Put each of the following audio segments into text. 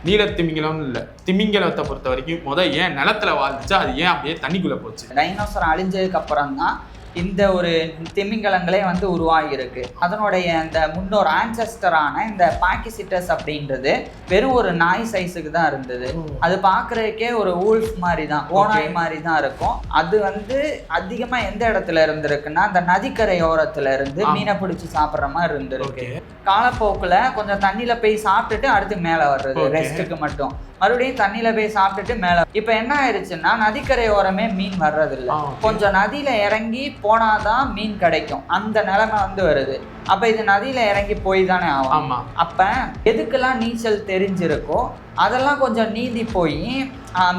நீல திமிங்கலம்னு இல்லை, திமிங்கலத்தை பொறுத்த வரைக்கும் ஏன் நிலத்துல வாழ்ந்துச்சு, அது ஏன் அப்படியே தண்ணிக்குள்ள போச்சு? டைனோசர் அழிஞ்சதுக்கு அப்புறம் தான் இந்த ஒரு திமிங்கலங்களே வந்து உருவாகியிருக்கு. அதனுடைய இந்த முன்னோர் ஆன்செஸ்டரான இந்த பாக்கிசிட்டஸ் அப்படின்றது வெறும் ஒரு நாய் சைஸுக்கு தான் இருந்தது. அது பார்க்குறதுக்கே ஒரு ஊல்ஃப் மாதிரி தான், ஓநாய் மாதிரி தான் இருக்கும். அது வந்து அதிகமாக எந்த இடத்துல இருந்திருக்குன்னா அந்த நதிக்கரையோரத்துல இருந்து மீனை பிடிச்சி சாப்பிட்ற மாதிரி இருந்திருக்கு. காலப்போக்கில் கொஞ்சம் தண்ணியில் போய் சாப்பிட்டுட்டு அடுத்து மேலே வர்றது ரெஸ்ட்டுக்கு மட்டும், மறுபடியும் தண்ணியில போய் சாப்பிட்டுட்டு மேல. இப்ப என்ன ஆயிடுச்சுன்னா நதிக்கரையோரமே மீன் வர்றதில்ல, கொஞ்சம் நதியில இறங்கி போனாதான் மீன் கிடைக்கும், அந்த நிலைமை வந்து வருது. அப்ப இது நதியில இறங்கி போய் தானே ஆகும். அப்ப எதுக்கெல்லாம் நீச்சல் தெரிஞ்சிருக்கோ அதெல்லாம் கொஞ்சம் நீந்தி போய்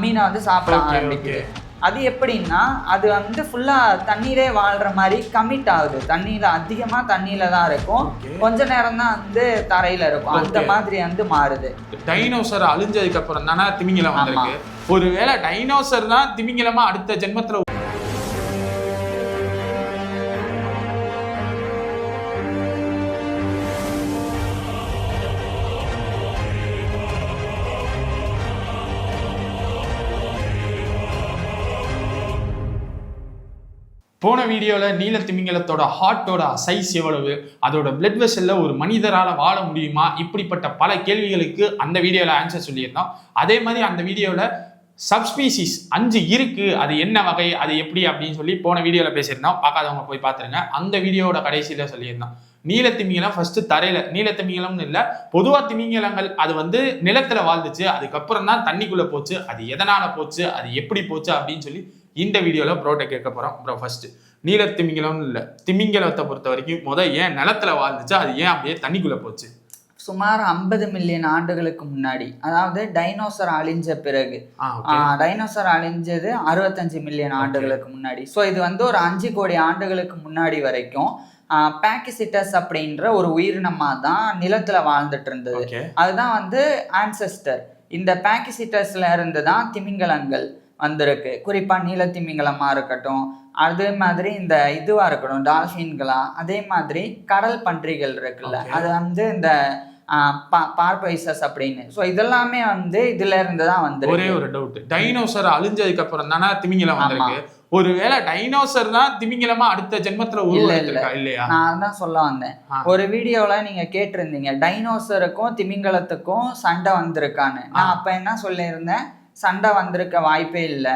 மீனை வந்து சாப்பிட ஆரம்பிக்குது. அது எப்படின்னா அது வந்து ஃபுல்லா தண்ணீரே வாழ்ற மாதிரி கமிட் ஆகுது. தண்ணியில அதிகமா தண்ணியில தான் இருக்கும், கொஞ்ச நேரம் தான் வந்து தரையில இருக்கும், அந்த மாதிரி வந்து மாறுது. டைனோசர் அழிஞ்சதுக்கு அப்புறம் தானே திமிங்கலம் வந்திருக்கு. ஒருவேளை டைனோசர் தான் திமிங்கலமா அடுத்த ஜென்மத்துல போன வீடியோவில் நீல திமிங்கலத்தோட ஹார்ட்டோட சைஸ் எவ்வளவு, அதோட பிளட் வெசலில் ஒரு மனிதரால் வாழ முடியுமா, இப்படிப்பட்ட பல கேள்விகளுக்கு அந்த வீடியோவில் ஆன்சர் சொல்லியிருந்தோம். அதே மாதிரி அந்த வீடியோவில் சப்ஸ்பீசிஸ் 5 இருக்கு, அது என்ன வகை, அது எப்படி அப்படின்னு சொல்லி போன வீடியோவில் பேசியிருந்தோம். பார்க்காதவங்க போய் பார்த்துருங்க. அந்த வீடியோட கடைசியில் சொல்லியிருந்தோம் நீல திமிங்கலம் ஃபர்ஸ்ட் தரையில, நீல திமிங்கலம்னு இல்லை, பொதுவா திமிங்கலங்கள் அது வந்து நிலத்துல வாழ்ந்துச்சு, அதுக்கப்புறம் தான் தண்ணிக்குள்ள போச்சு, அது எதனால போச்சு, அது எப்படி போச்சு அப்படின்னு சொல்லி இந்த வீடியோவில் ப்ரோட்ட கேட்க போகிறோம். ப்ரோ ஃபர்ஸ்ட் நீல திமிங்கலம்னு இல்லை, திமிங்கலத்தை பொறுத்த வரைக்கும் ஏன் நிலத்துல வாழ்ந்துச்சு, அது ஏன் அப்படியே தண்ணிக்குள்ள போச்சு? சுமார் 50 மில்லியன் ஆண்டுகளுக்கு முன்னாடி, அதாவது டைனோசர் அழிஞ்ச பிறகு. டைனோசர் அழிஞ்சது 65 மில்லியன் ஆண்டுகளுக்கு முன்னாடி. ஸோ இது வந்து ஒரு 5 கோடி ஆண்டுகளுக்கு முன்னாடி வரைக்கும் பாக்கிசிட்டஸ் அப்படின்ற ஒரு உயிரினமா தான் நிலத்துல வாழ்ந்துட்டு இருந்தது. அதுதான் வந்து ஆன்செஸ்டர். இந்த பாக்கிசிட்டஸ்ல இருந்து தான் திமிங்கலங்கள் வந்திருக்கு. குறிப்பா நீல திமிங்கலமா இருக்கட்டும், அதே மாதிரி இந்த இதுவா இருக்கட்டும் டால்ஃபின்களா, அதே மாதிரி கடல் பன்றிகள் இருக்குல்ல, அது வந்து இந்த பார்பைசஸ் அப்படின்னு. ஸோ இதெல்லாமே வந்து இதுல இருந்து தான் வந்து. ஒரே ஒரு டவுட், டைனோசர் அழிஞ்சதுக்கு அப்புறம் தானே திமிங்கலம் வந்திருக்கு. ஒருவேளை டைனோசர் தான் திமிங்கலமா அடுத்த ஜென்மத்துல உருவாயிருக்கா இல்லையா? நான் தான் சொல்ல வந்தேன். ஒரு வீடியோல நீங்க கேட்டிருந்தீங்க டைனோசருக்கும் திமிங்கலத்துக்கும் சண்டை வந்திருக்கான்னு. நான் அப்ப என்ன சொல்லியிருந்தேன், சண்டை வந்திருக்க வாய்ப்பே இல்லை,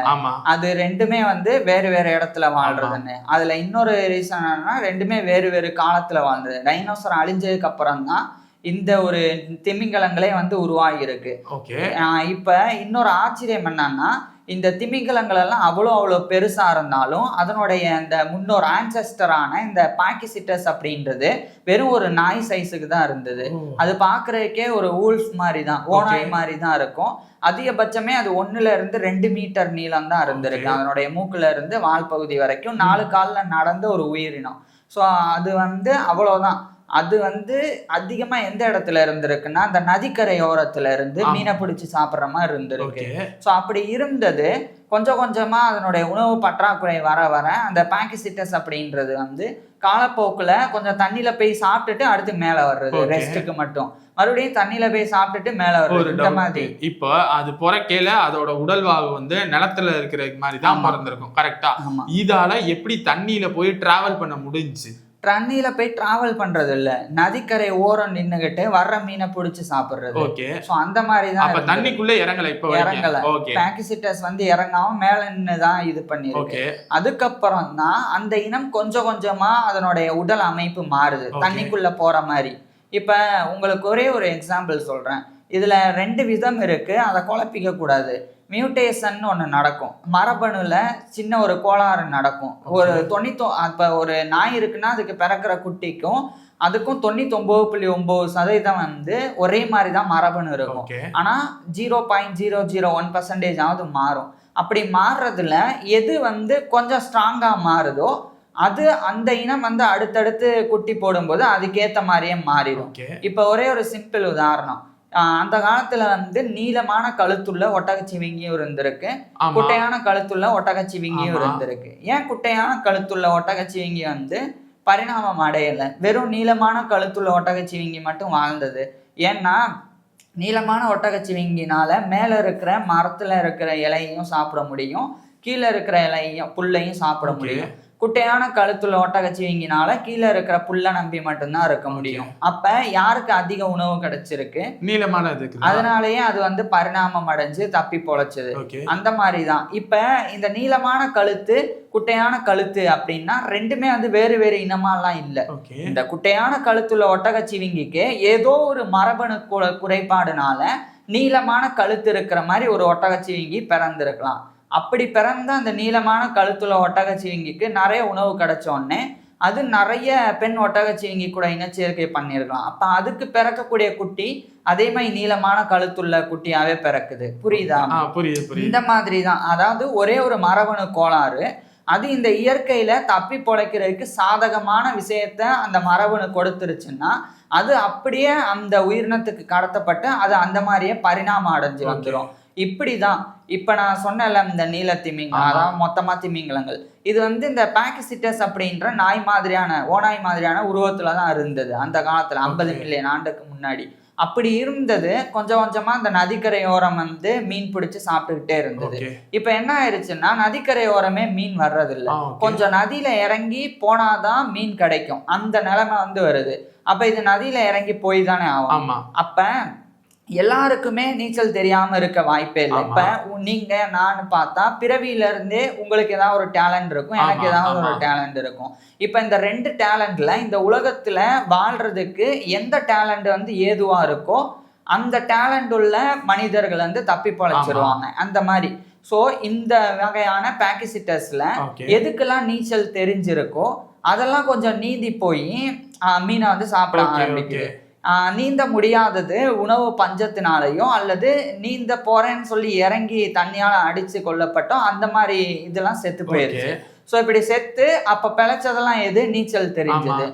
அது ரெண்டுமே வந்து வேறு வேறு இடத்துல வாழ்றதுன்னு. அதுல இன்னொரு ரீசன் என்னன்னா ரெண்டுமே வேறு வேறு காலத்துல வாழ்ந்தது. டைனோசர் அழிஞ்சதுக்கு அப்புறம் தான் இந்த ஒரு திமிங்கலங்களே வந்து உருவாகி இருக்கு. இப்ப இன்னொரு ஆச்சரியம் என்னன்னா, இந்த திமிங்கலங்கள் எல்லாம் அவ்வளோ பெருசா இருந்தாலும் அதனுடைய இந்த முன்னோர் ஆன்செஸ்டரான இந்த பாக்கிசிட்டஸ் அப்படின்றது வெறும் ஒரு நாய் சைஸுக்கு தான் இருந்தது. அது பார்க்கறதுக்கே ஒரு ஊல்ஃப் மாதிரி தான், ஓநாய் மாதிரி தான் இருக்கும். அதிகபட்சமே அது 1 to 2 மீட்டர் நீளம் தான் இருந்திருக்கு. அதனுடைய மூக்குல இருந்து வால் பகுதி வரைக்கும் 4 காலில் நடந்த ஒரு உயிரினம். ஸோ அது வந்து அவ்வளோதான். அது வந்து அதிகமா எந்த இடத்துல இருந்திருக்குன்னா அந்த நதிக்கரையோரத்துல இருந்து மீனை பிடிச்சி சாப்பிட்ற மாதிரி இருந்திருக்கு. ஸோ அப்படி இருந்தது. கொஞ்சம் கொஞ்சமா அதனுடைய உணவு பற்றாக்குறை வர வர அந்த பாக்கிசிட்டஸ் அப்படின்றது வந்து காலப்போக்குல கொஞ்சம் தண்ணியில போய் சாப்பிட்டுட்டு அடுத்து மேல வர்றது ரெஸ்ட்டுக்கு மட்டும், மறுபடியும் தண்ணியில போய் சாப்பிட்டுட்டு மேல வர்றது, இந்த மாதிரி. இப்போ அது பிறக்கையில அதோட உடல்வாகு வந்து நிலத்துல இருக்கிற மாதிரி தான் பிறந்திருக்கும், கரெக்டா? இதால எப்படி தண்ணியில போய் டிராவல் பண்ண முடிஞ்சு? தண்ணியில போய் டிராவல் பண்றது இல்ல, நதிக்கரை ஓரம் நின்னுகிட்டு வர்ற மீனை பிடிச்சு சாப்பிடுறது. சோ அந்த மாதிரிதான். தண்ணிக்குள்ள இறங்கல, இப்ப இறங்கல. பாக்கிசிட்டஸ் வந்து இறங்காம மேல நின்னுதான் இது பண்ணிருக்கு. அதுக்கப்புறம் தான் அந்த இனம் கொஞ்சம் கொஞ்சமா அதனுடைய உடல் அமைப்பு மாறுது தண்ணிக்குள்ள போற மாதிரி. இப்ப உங்களுக்கு ஒரே ஒரு எக்ஸாம்பிள் சொல்றேன். இதுல 2 விதம் இருக்கு, அதை குழப்பிக்க கூடாது. மியூட்டேஷன் ஒன்று நடக்கும், மரபணுல சின்ன ஒரு கோளாறு நடக்கும். ஒரு 90 ஒரு நாய் இருக்குன்னா அதுக்கு பிறக்கிற குட்டிக்கும் அதுக்கும் 99.9% வந்து ஒரே மாதிரி தான் மரபணு இருக்கும். ஆனா 0.001% மாறும். அப்படி மாறுறதுல எது வந்து கொஞ்சம் ஸ்ட்ராங்கா மாறுதோ அது அந்த இனம் வந்து அடுத்தடுத்து குட்டி போடும்போது அதுக்கேற்ற மாதிரியே மாறிடும். இப்போ ஒரே ஒரு சிம்பிள் உதாரணம், அந்த காலத்துல வந்து நீளமான கழுத்துள்ள ஒட்டகச்சிவிங்கியும் இருந்திருக்கு, குட்டையான கழுத்துள்ள ஒட்டகச்சிவிங்கியும் இருந்திருக்கு. ஏன் குட்டையான கழுத்துள்ள ஒட்டகச்சிவிங்கி வந்து பரிணாமம் அடையலை, வெறும் நீளமான கழுத்துள்ள ஒட்டகச்சிவிங்கி மட்டும் வாழ்ந்தது? ஏன்னா நீளமான ஒட்டகச்சிவிங்கினால மேல இருக்கிற மரத்துல இருக்கிற இலையையும் சாப்பிட முடியும், கீழே இருக்கிற இலையும் புல்லையும் சாப்பிட முடியும். குட்டையான கழுத்துல ஒட்டகச்சிவிங்கினால கீழே இருக்கிற புல்லை நம்பி மட்டும்தான் இருக்க முடியும். அப்ப யாருக்கு அதிக உணவு கிடைச்சிருக்கு? நீளமான, அதனாலயே அது வந்து பரிணாமம் அடைஞ்சு தப்பி பொழைச்சது. அந்த மாதிரிதான் இப்ப இந்த நீளமான கழுத்து குட்டையான கழுத்து அப்படின்னா ரெண்டுமே வந்து வேறு வேறு இனமாலாம் இல்லை. இந்த குட்டையான கழுத்துல ஒட்டகச்சிவிங்கிக்கு ஏதோ ஒரு மரபணு குறைபாடுனால நீளமான கழுத்து இருக்கிற மாதிரி ஒரு ஒட்டகச்சிவிங்கி பிறந்திருக்கலாம். அப்படி பிறந்த அந்த நீளமான கழுத்துல ஒட்டகச்சிவிங்கிக்கு நிறைய உணவு கிடைச்சோடனே அது நிறைய பெண் ஒட்டகச்சிவிங்கி கூட இனச்சேர்க்கை பண்ணியிருக்கலாம். அப்ப அதுக்கு பிறக்கக்கூடிய குட்டி அதே மாதிரி நீளமான கழுத்துள்ள குட்டியாவே பிறக்குது. புரியுதா? புரியுது. இந்த மாதிரி தான், அதாவது ஒரே ஒரு மரபணு கோளாறு அது இந்த இயற்கையில தப்பி பொழைக்கிறதுக்கு சாதகமான விஷயத்த அந்த மரபணு கொடுத்துருச்சுன்னா அது அப்படியே அந்த உயிரினத்துக்கு கடத்தப்பட்டு அது அந்த மாதிரியே பரிணாமம் அடைஞ்சு வந்துடும். இப்படிதான் இப்ப நான் சொன்னல இந்த நீல திமிங்கலம், அதாவது மொத்தமா திமிங்கலங்கள், இது வந்து இந்த பாக்கிசிட்டஸ் அப்படின்ற ஓநாய் மாதிரியான உருவத்துலதான் இருந்தது அந்த காலத்துல 50 மில்லியன் ஆண்டுக்கு முன்னாடி. அப்படி இருந்தது. கொஞ்சம் கொஞ்சமா அந்த நதிக்கரையோரம் வந்து மீன் பிடிச்சு சாப்பிட்டுக்கிட்டே இருந்தது. இப்ப என்ன ஆயிடுச்சுன்னா நதிக்கரையோரமே மீன் வர்றதில்லை, கொஞ்சம் நதியில இறங்கி போனாதான் மீன் கிடைக்கும், அந்த நிலைமை வந்து வருது. அப்ப இது நதியில இறங்கி போய் தானே ஆகும். அப்ப எல்லாருக்குமே நீச்சல் தெரியாம இருக்க வாய்ப்பே இல்லை. இப்ப நீங்க நான் பார்த்தா பிறவியில இருந்தே உங்களுக்கு ஏதாவது ஒரு டேலண்ட் இருக்கும், எனக்கு ஏதாவது ஒரு டேலண்ட் இருக்கும். இப்ப இந்த 2 டேலண்ட்ல இந்த உலகத்துல வாழ்றதுக்கு எந்த டேலண்ட் வந்து ஏதுவா இருக்கோ அந்த டேலண்ட் உள்ள மனிதர்கள் வந்து தப்பி பொழைச்சிருவாங்க அந்த மாதிரி. ஸோ இந்த வகையான பாக்கிசிட்டஸ்ல எதுக்கெல்லாம் நீச்சல் தெரிஞ்சிருக்கோ அதெல்லாம் கொஞ்சம் நீந்தி போய் மீனை வந்து சாப்பிட ஆரம்பிக்குது. நீந்த முடியாதது உணவு பஞ்சத்தினாலையோ அல்லது நீந்த போறேன்னு சொல்லி இறங்கி தண்ணியால அடிச்சு கொல்லப்பட்டோம், அந்த மாதிரி இதெல்லாம் செத்து போயிருச்சு. ஸோ இப்படி செத்து அப்ப பிழைச்சதெல்லாம் எது? நீச்சல் தெரிஞ்சது.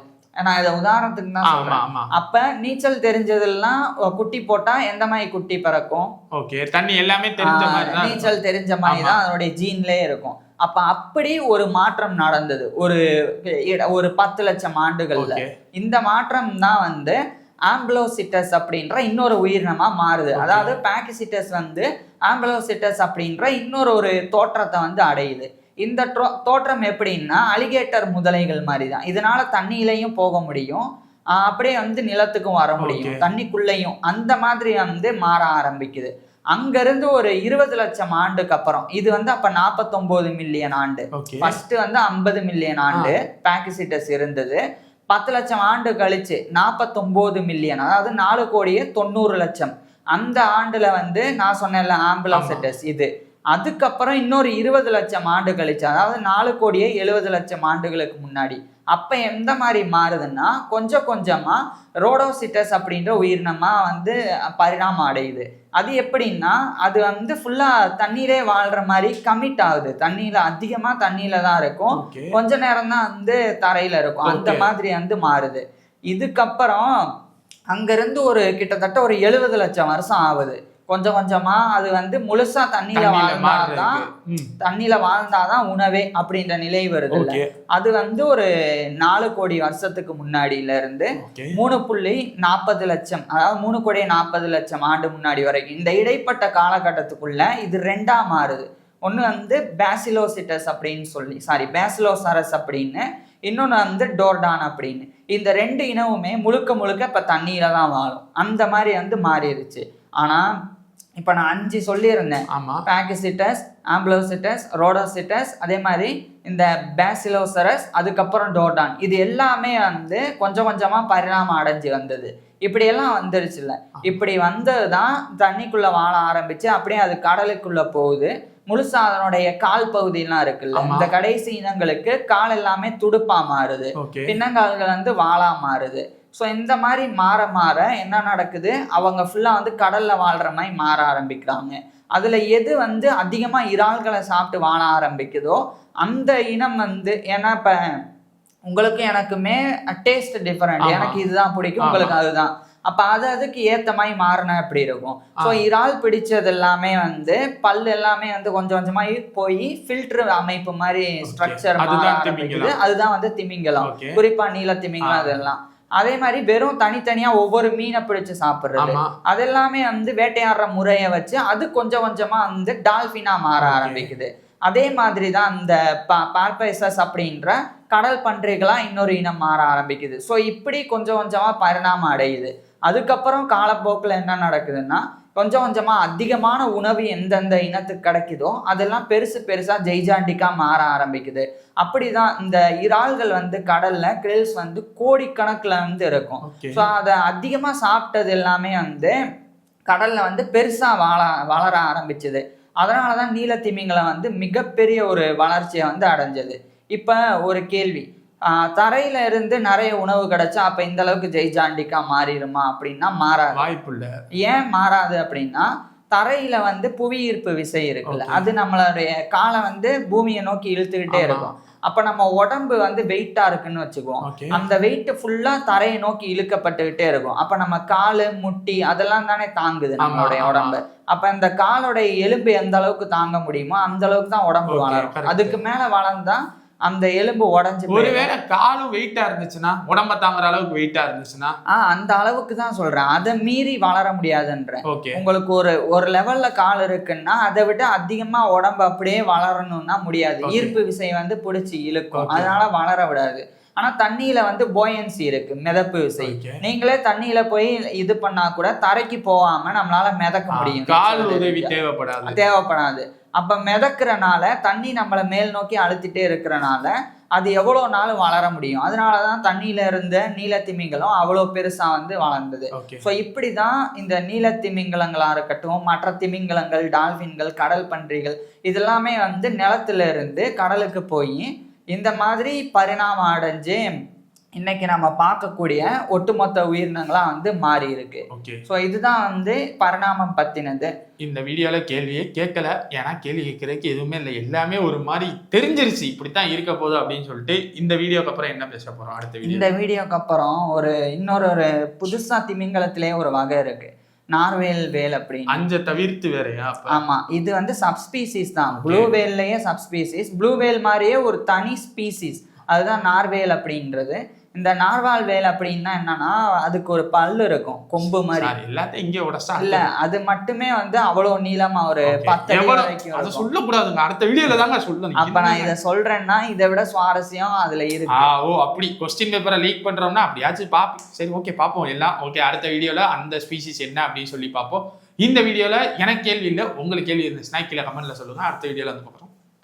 நான் இதை உதாரணத்துக்கு தான் சொல்றேன். அப்ப நீச்சல் தெரிஞ்சதெல்லாம் குட்டி போட்டா எந்த மாதிரி குட்டி பிறக்கும்? நீச்சல் தெரிஞ்ச மாதிரி தான் அதனுடைய ஜீன்லயே இருக்கும். அப்ப அப்படி ஒரு மாற்றம் நடந்தது ஒரு 10 லட்சம் ஆண்டுகள்ல. இந்த மாற்றம் தான் வந்து ஆம்பிளோசிட்டஸ் அப்படின்ற இன்னொரு உயிரினமா மாறுது. அதாவது பாக்கிசிட்டஸ் வந்து ஆம்பிளோசிட்டஸ் அப்படின்ற இன்னொரு தோற்றத்தை வந்து அடையுது. இந்த தோற்றம் எப்படின்னா அலிகேட்டர் முதலைகள் மாதிரி தான். இதனால தண்ணியிலையும் போக முடியும், அப்படியே வந்து நிலத்துக்கும் வர முடியும், தண்ணிக்குள்ளேயும். அந்த மாதிரி வந்து மாற ஆரம்பிக்குது. அங்கிருந்து ஒரு 20 லட்சம் ஆண்டுக்கு அப்புறம், இது வந்து அப்ப 49 மில்லியன் ஆண்டு, ஃபர்ஸ்ட் வந்து 50 மில்லியன் ஆண்டு பாக்கிசிட்டஸ் இருந்தது. 10 லட்சம் ஆண்டு கழிச்சு 49 மில்லியன், அதாவது 4,90,00,000 அந்த ஆண்டுல வந்து நான் சொன்னேன்ல ஆம்பிளோசிட்டஸ் இது. அதுக்கப்புறம் இன்னொரு 20 லட்சம் ஆண்டு கழிச்சு, அதாவது 4,70,00,000 ஆண்டுகளுக்கு முன்னாடி, அப்ப எந்த மாதிரி மாறுதுன்னா கொஞ்சம் கொஞ்சமா ரோடோசிட்டஸ் அப்படின்ற உயிரினமா வந்து பரிணாமம் அடையுது. அது எப்படின்னா அது வந்து ஃபுல்லா தண்ணீரே வாழ்ற மாதிரி கமிட் ஆகுது. தண்ணியில அதிகமா தண்ணியில தான் இருக்கும், கொஞ்ச நேரம் தான் வந்து தரையில இருக்கும், அந்த மாதிரி வந்து மாறுது. இதுக்கப்புறம் அங்கிருந்து கிட்டத்தட்ட ஒரு 70 லட்சம் வருஷம் ஆகுது. கொஞ்சம் கொஞ்சமா அது வந்து முழுசா தண்ணியில வாழ்ந்தாதான் உணவே அப்படின்ற நிலை வருது. அது வந்து ஒரு 4 கோடி வருஷத்துக்கு முன்னாடியில இருந்து 3.40 லட்சம், அதாவது 3,40,00,000 ஆண்டு முன்னாடி வரைக்கும் இந்த இடைப்பட்ட காலகட்டத்துக்குள்ள இது 2ஆ மாறுது. ஒண்ணு வந்து பேசிலோசிட்டஸ் அப்படின்னு பேசிலோசரஸ் அப்படின்னு, இன்னொன்னு வந்து டோர்டான் அப்படின்னு. இந்த 2 இனமுமே முழுக்க முழுக்க இப்ப தண்ணியில தான் வாழும், அந்த மாதிரி வந்து மாறிடுச்சு. ஆனா இப்ப நான் 5 சொல்லியிருந்தேன், பாக்கிசிட்டஸ், ஆம்பிளோசிட்டஸ், ரோடோசிட்டஸ், அதே மாதிரி இந்த பேசிலோசரஸ், அதுக்கப்புறம் டோர்டான். இது எல்லாமே வந்து கொஞ்சம் கொஞ்சமா பரிணாமம் அடைஞ்சு வந்தது. இப்படியெல்லாம் வந்துருச்சுல்ல. இப்படி வந்ததுதான் தண்ணிக்குள்ள வாழ ஆரம்பிச்சு அப்படியே அது கடலுக்குள்ள போகுது. முழுசா அதனுடைய கால் பகுதியெல்லாம் இருக்குல்ல, இந்த கடைசி இனங்களுக்கு கால் எல்லாமே துடுப்பா மாறுது, பின்னங்கால்கள் வந்து வாளா மாறுது. ஸோ இந்த மாதிரி மாற மாற என்ன நடக்குது, அவங்க ஃபுல்லா வந்து கடல்ல வாழ்ற மாதிரி மாற ஆரம்பிக்கிறாங்க. அதுல எது வந்து அதிகமா இறால்களை சாப்பிட்டு வாழ ஆரம்பிக்குதோ அந்த இனம் வந்து, ஏன்னா இப்ப உங்களுக்கு எனக்குமே டேஸ்ட் டிஃபரெண்ட், எனக்கு இதுதான் பிடிக்கும், உங்களுக்கு அதுதான். அப்ப அதுக்கு ஏத்த மாதிரி மாறின எப்படி இருக்கும். ஸோ இறால் பிடிச்சது எல்லாமே வந்து பல்லு எல்லாமே வந்து கொஞ்சம் கொஞ்சமா போய் ஃபில்டர் அமைப்பு மாதிரி ஸ்ட்ரக்சர் மாற ஆரம்பிக்குது. அதுதான் வந்து திமிங்கலம், குறிப்பா நீல திமிங்கலம். அதெல்லாம் அதே மாதிரி வெறும் தனித்தனியா ஒவ்வொரு மீனை பிடிச்சு சாப்பிடுறது, அதெல்லாமே வந்து வேட்டையாடுற முறையை வச்சு அது கொஞ்சம் கொஞ்சமா வந்து டால்பினா மாற ஆரம்பிக்குது. அதே மாதிரி தான் இந்த பார்பைசஸ் அப்படின்ற கடல் பன்றிகளா இன்னொரு இனம் மாற ஆரம்பிக்குது. ஸோ இப்படி கொஞ்சம் கொஞ்சமா பரிணாமம் அடையுது. அதுக்கப்புறம் காலப்போக்கில் என்ன நடக்குதுன்னா, கொஞ்சம் கொஞ்சமா அதிகமான உணவு எந்தெந்த இனத்துக்கு கிடைக்குதோ அதெல்லாம் பெருசா ஜெய்ஜாண்டிக்கா மாற ஆரம்பிக்குது. அப்படிதான் இந்த இறால்கள் வந்து கடல்ல கிரில்ஸ் வந்து கோடிக்கணக்கில் வந்து இருக்கும். ஸோ அதை அதிகமா சாப்பிட்டது எல்லாமே வந்து கடல்ல வந்து பெருசா வளர ஆரம்பிச்சது. அதனாலதான் நீலத்திமிங்கலம் வந்து மிகப்பெரிய ஒரு வளர்ச்சியை வந்து அடைஞ்சது. இப்ப ஒரு கேள்வி, தரையில இருந்து நிறைய உணவு கிடைச்சா அப்ப இந்த அளவுக்கு ஜெய்ஜாண்டிக்கா மாறிடுமா அப்படின்னா மாறாது, வாய்ப்பு இல்ல. ஏன் மாறாது அப்படின்னா, தரையில வந்து புவி ஈர்ப்பு விசை இருக்குல்ல, அது நம்மளுடைய காலை வந்து பூமியை நோக்கி இழுத்துக்கிட்டே இருக்கும். அப்ப நம்ம உடம்பு வந்து வெயிட்டா இருக்குன்னு வச்சுக்குவோம், அந்த வெயிட் ஃபுல்லா தரையை நோக்கி இழுக்கப்பட்டுக்கிட்டே இருக்கும். அப்ப நம்ம காலு முட்டி அதெல்லாம் தானே தாங்குது நம்மளுடைய உடம்பு. அப்ப இந்த காலோடைய எலும்பு எந்த அளவுக்கு தாங்க முடியுமோ அந்த அளவுக்கு தான் உடம்பு வளரும். அதுக்கு மேல வளர்ந்தா அந்த எலும்பு உடஞ்சு, ஒருவேளை காலும் வெயிட்டா இருந்துச்சுன்னா, உடம்ப தாங்குற அளவுக்கு வெயிட்டா இருந்துச்சுன்னா, அந்த அளவுக்கு தான் சொல்றேன், அதை மீறி வளர முடியாதுன்ற. உங்களுக்கு ஒரு லெவல்ல கால் இருக்குன்னா அதை விட அதிகமா உடம்பு அப்படியே வளரணும்னா முடியாது. ஈர்ப்பு விசை வந்து பிடிச்சி இழுக்கும், அதனால வளர விடாது. ஆனா தண்ணியில வந்து போயன்சி இருக்கு, மிதப்பு விசை. நீங்களே தண்ணியில போய் இது பண்ணா கூட தரைக்கு போகாம நம்மளால மிதக்க முடியும், கால் உதவி தேவைப்படாது. அப்ப மிதக்கிறனால தண்ணி நம்மளை மேல் நோக்கி அழுத்திட்டே இருக்கிறனால அது எவ்வளவு நாள் வளர முடியும். அதனாலதான் தண்ணியில இருந்த நீலத்திமிங்கலம் அவ்வளவு பெருசா வந்து வளர்ந்தது. ஸோ இப்படிதான் இந்த நீலத்திமிங்கலங்களா இருக்கட்டும், மற்ற திமிங்கலங்கள், டால்பின்கள், கடல் பன்றிகள் இதெல்லாமே வந்து நிலத்துல இருந்து கடலுக்கு போய் இந்த மாதிரி பரிணாமம் அடைஞ்சு இன்னைக்கு நம்ம பார்க்கக்கூடிய ஒட்டுமொத்த உயிரினங்களா வந்து மாறி இருக்கு. ஸோ இதுதான் வந்து பரிணாமம் பத்தினது. இந்த வீடியோல கேள்வியே கேட்கல, ஏன்னா கேள்வி கேட்கறதுக்கு எதுவுமே இல்லை, எல்லாமே ஒரு மாதிரி தெரிஞ்சிருச்சு இப்படித்தான் இருக்க போகுது அப்படின்னு சொல்லிட்டு. இந்த வீடியோக்கு அப்புறம் என்ன பேச போறோம் அடுத்த வீடியோ? இந்த வீடியோக்கு அப்புறம் இன்னொரு புதுசா திமிங்கலத்திலே ஒரு வகை இருக்கு, நார்வேல் வேல் அப்படின்னு. அஞ்ச தவிர்த்து வேறையா? ஆமா, இது வந்து சப்ஸ்பீசிஸ் தான். ப்ளூ வேல்லையே சப்ஸ்பீசிஸ், ப்ளூ வேல் மாதிரியே ஒரு தனி ஸ்பீசிஸ், அதுதான் நார்வேல் அப்படின்றது. இந்த நார்வால் வேல் அப்படின்னா என்னன்னா, அதுக்கு ஒரு பல்லு இருக்கும், கொம்பு மாதிரி. எல்லாத்தையும் இங்கே உடச்சா இல்ல, அது மட்டுமே வந்து அவ்வளவு நீளமா ஒரு 10 அடி வரைக்கும். அதை சொல்லக்கூடாதுங்க, அடுத்த வீடியோல தாங்க சொல்லணும். அப்ப நான் இதை சொல்றேன்னா இதை விட சுவாரஸ்யம் அதுல இருக்கு. ஓ அப்படி கொஸ்டின் பேப்பரை லீக் பண்றோம்னா அப்படியாச்சும் பாப்போம். சரி ஓகே பாப்போம் எல்லாம். ஓகே, அடுத்த வீடியோல அந்த ஸ்பீசிஸ் என்ன அப்படின்னு சொல்லி பார்ப்போம். இந்த வீடியோல எனக்கு கேள்வி இல்லை, உங்களுக்கு கேள்வி இருந்துச்சுன்னா கீழே கமெண்ட்ல சொல்லுங்க. அடுத்த வீடியோல வந்து பார்ப்போம்.